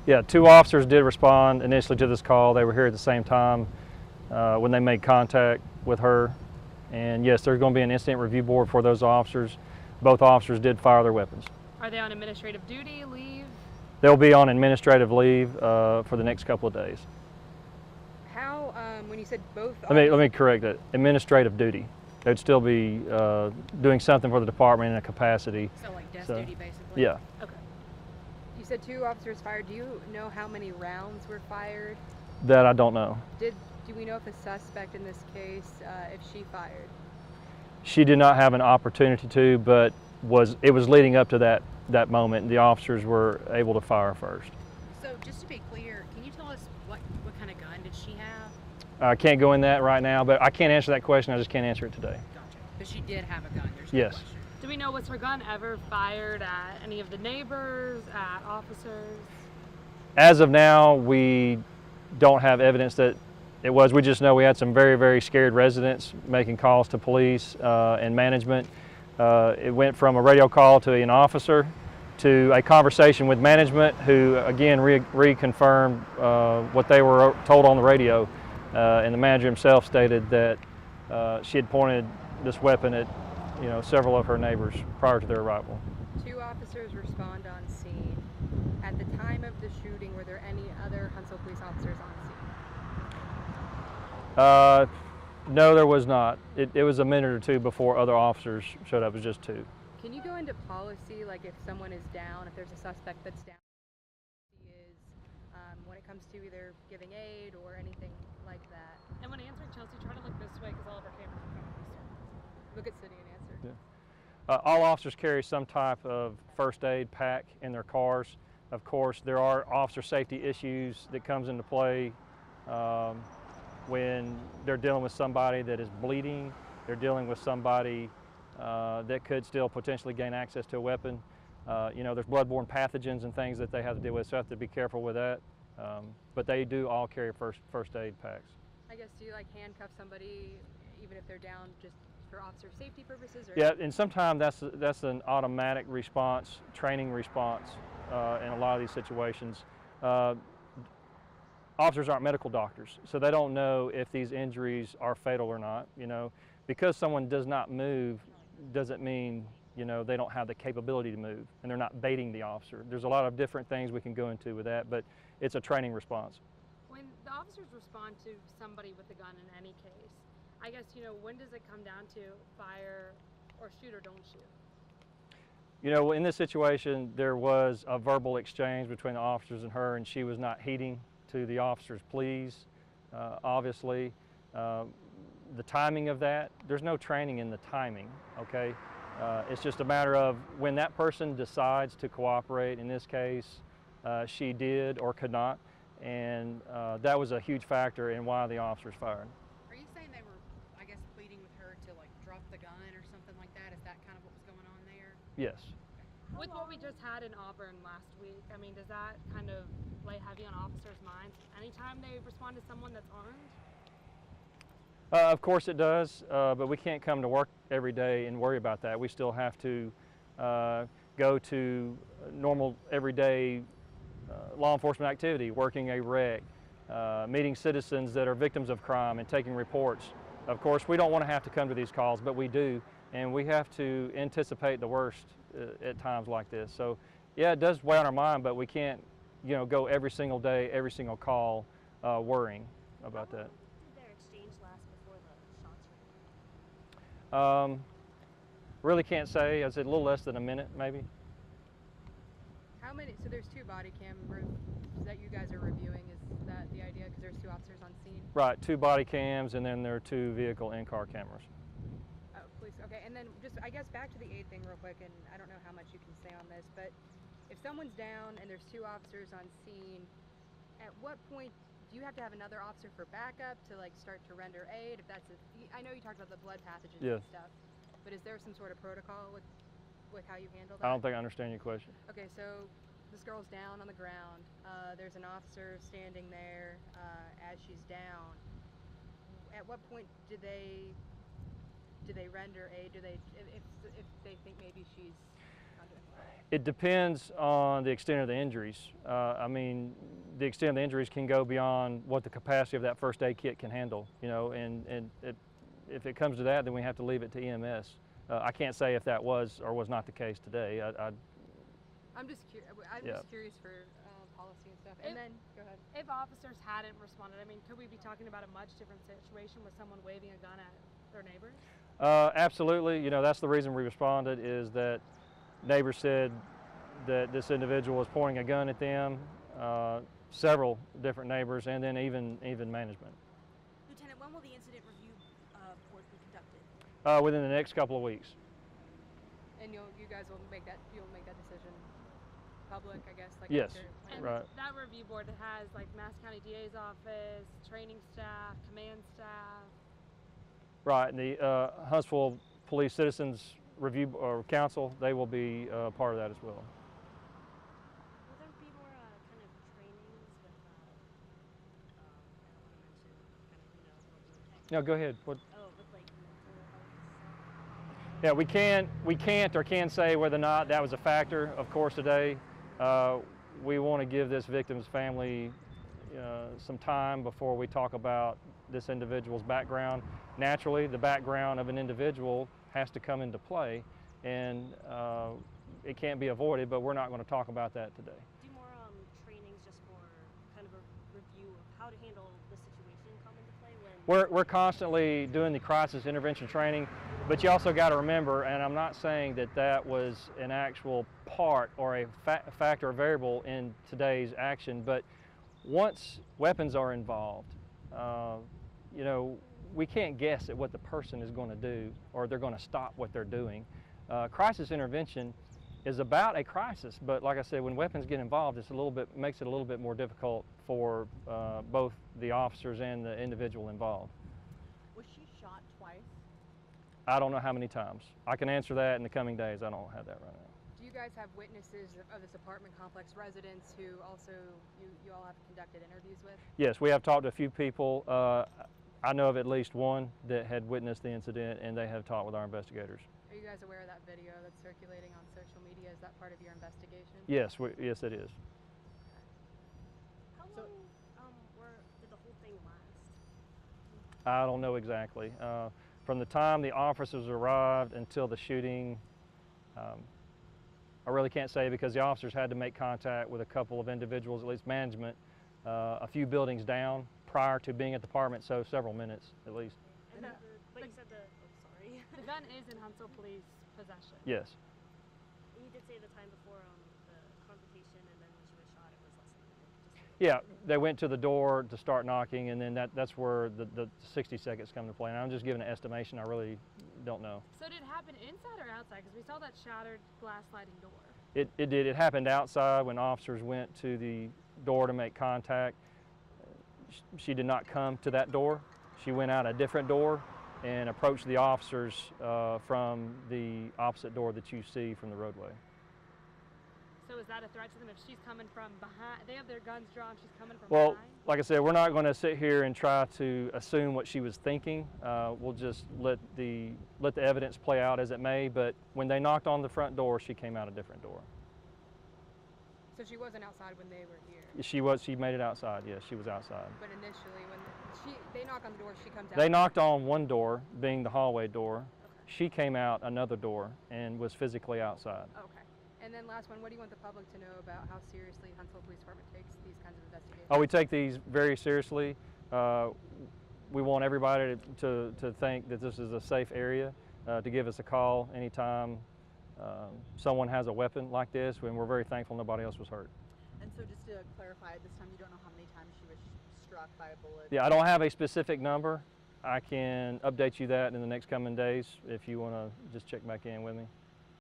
Yeah, 2 officers did respond initially to this call. They were here at the same time when they made contact with her. And yes, there's going to be an incident review board for those officers. Both officers did fire their weapons. Are they on administrative duty, leave? They'll be on administrative leave for the next couple of days. How, when you said both Let me correct that. Administrative duty. They'd still be doing something for the department in a capacity. So like desk duty, basically? Yeah. Okay. You said 2 officers fired. Do you know how many rounds were fired? That I don't know. Do we know if the suspect in this case, if she fired? She did not have an opportunity to, but it was leading up to that moment. The officers were able to fire first. So just to be clear, can you tell us what kind of gun did she have? I can't go in that right now, but I can't answer that question. I just can't answer it today. Gotcha. But she did have a gun. There's no Yes. question. Do we know, was her gun ever fired at any of the neighbors, at officers? As of now, we don't have evidence that it was. We just know we had some very, very scared residents making calls to police and management. It went from a radio call to an officer to a conversation with management, who again reconfirmed what they were told on the radio. And the manager himself stated that she had pointed this weapon at several of her neighbors prior to their arrival. 2 officers respond on scene. At the time of the shooting, were there any other Huntsville police officers on scene? No, there was not. It was a minute or 2 before other officers showed up. It was just 2. Can you go into policy, like if someone is down, if there's a suspect that's down, is when it comes to either giving aid or anything like that? And when answering, Chelsea, try to look this way because all of our cameras are coming this way. Look at City and answer. Yeah. All officers carry some type of first aid pack in their cars. Of course, there are officer safety issues that comes into play when they're dealing with somebody that is bleeding. They're dealing with somebody that could still potentially gain access to a weapon. There's bloodborne pathogens and things that they have to deal with, so have to be careful with that. But they do all carry first aid packs. I guess, do you like handcuff somebody even if they're down just for officer safety purposes? Or? Yeah, and sometimes that's an automatic response, training response in a lot of these situations. Officers aren't medical doctors, so they don't know if these injuries are fatal or not. Because someone does not move doesn't mean they don't have the capability to move, and they're not baiting the officer. There's a lot of different things we can go into with that, but it's a training response. When the officers respond to somebody with a gun in any case, I guess, when does it come down to fire or shoot or don't shoot? In this situation, there was a verbal exchange between the officers and her, and she was not heeding to the officer's pleas, obviously. The timing of that, there's no training in the timing, okay? It's just a matter of when that person decides to cooperate. In this case, she did or could not, and that was a huge factor in why the officers fired. Are you saying they were, I guess, pleading with her to like drop the gun or something like that? Is that kind of what was going on there? Yes. With what we just had in Auburn last week, I mean, does that kind of lay heavy on officers' minds anytime they respond to someone that's armed? Of course it does, but we can't come to work every day and worry about that. We still have to go to normal, everyday law enforcement activity, working a wreck, meeting citizens that are victims of crime and taking reports. Of course, we don't want to have to come to these calls, but we do, and we have to anticipate the worst at times like this. So, yeah, it does weigh on our mind, but we can't, go every single day, every single call, worrying about that. Really can't say. I said a little less than a minute, maybe. How many? So there's 2 body cameras that you guys are reviewing. Is that the idea? Because there's 2 officers on scene. Right. 2 body cams, and then there are 2 vehicle in-car cameras. Oh, police. Okay. And then just, I guess, back to the aid thing real quick. And I don't know how much you can say on this, but if someone's down and there's 2 officers on scene, at what point do you have to have another officer for backup to like start to render aid? If that's I know you talked about the blood pathogens and stuff, but is there some sort of protocol with how you handle that? I don't think I understand your question. Okay, so this girl's down on the ground. There's an officer standing there as she's down. At what point do they render aid? Do they, if they think maybe she's not doing well? It depends on the extent of the injuries. I mean, the extent of the injuries can go beyond what the capacity of that first aid kit can handle, you know, and if it comes to that, then we have to leave it to EMS. I can't say if that was or was not the case today. I'm just curious for policy and stuff. And then, go ahead. If officers hadn't responded, I mean, could we be talking about a much different situation with someone waving a gun at their neighbors? Absolutely. You know, that's the reason we responded, is that neighbors said that this individual was pointing a gun at them, several different neighbors, and then even management. Lieutenant, when will the incident review board be conducted? Within the next couple of weeks. And you guys will make that decision public, I guess. Like Yes. And Right. that review board has like Mass County DA's office, training staff, command staff. Right, and the Huntsville Police Citizens Review or Council, they will be part of that as well. Will there be more kind of trainings with, I don't want to mention kind of, you know, what we're No, go ahead. What? Oh, with like mental health. Yeah, we can't or can say whether or not that was a factor, of course, today. We want to give this victim's family some time before we talk about this individual's background. Naturally, the background of an individual has to come into play, and it can't be avoided, but we're not going to talk about that today. Do more trainings just for kind of a review of how to handle the situation come into play when... We're constantly doing the crisis intervention training, but you also got to remember, and I'm not saying that that was an actual part or a factor or variable in today's action, but once weapons are involved, you know, we can't guess at what the person is going to do or they're going to stop what they're doing. Crisis intervention is about a crisis, but like I said, when weapons get involved, makes it a little bit more difficult for both the officers and the individual involved. Was she shot twice? I don't know how many times. I can answer that in the coming days. I don't have that right now. Do you guys have witnesses of this apartment complex residents who also you all have conducted interviews with? Yes, we have talked to a few people. I know of at least one that had witnessed the incident, and they have talked with our investigators. Are you guys aware of that video that's circulating on social media? Is that part of your investigation? Yes, yes it is. How long did the whole thing last? I don't know exactly. From the time the officers arrived until the shooting, I really can't say because the officers had to make contact with a couple of individuals, at least management, a few buildings down prior to being at the apartment, so several minutes at least. And but you said sorry. The gun is in Huntsville Police possession. Yes. And you did say the time before the confrontation and then when she was shot, it was less than a minute. Yeah, they went to the door to start knocking, and then that's where the 60 seconds come to play. And I'm just giving an estimation. I really don't know. So did it happen inside or outside? Because we saw that shattered glass sliding door. It did. It happened outside when officers went to the door to make contact. She did not come to that door. She went out a different door and approached the officers from the opposite door that you see from the roadway. So is that a threat to them if she's coming from behind? They have their guns drawn, she's coming from Well, behind? like I said, we're not going to sit here and try to assume what she was thinking. We'll just let the evidence play out as it may, but when they knocked on the front door, she came out a different door. So she wasn't outside when they were here? She made it outside, yes, she was outside. But initially, when they knock on the door, she comes out? They knocked on one door, being the hallway door. Okay. She came out another door and was physically outside. Okay. And then last one, what do you want the public to know about how seriously Huntsville Police Department takes these kinds of investigations? Oh, we take these very seriously. We want everybody to think that this is a safe area, to give us a call anytime someone has a weapon like this, and we're very thankful nobody else was hurt. And so just to clarify, this time you don't know how many times she was struck by a bullet? Yeah, I don't have a specific number. I can update you that in the next coming days if you want to just check back in with me.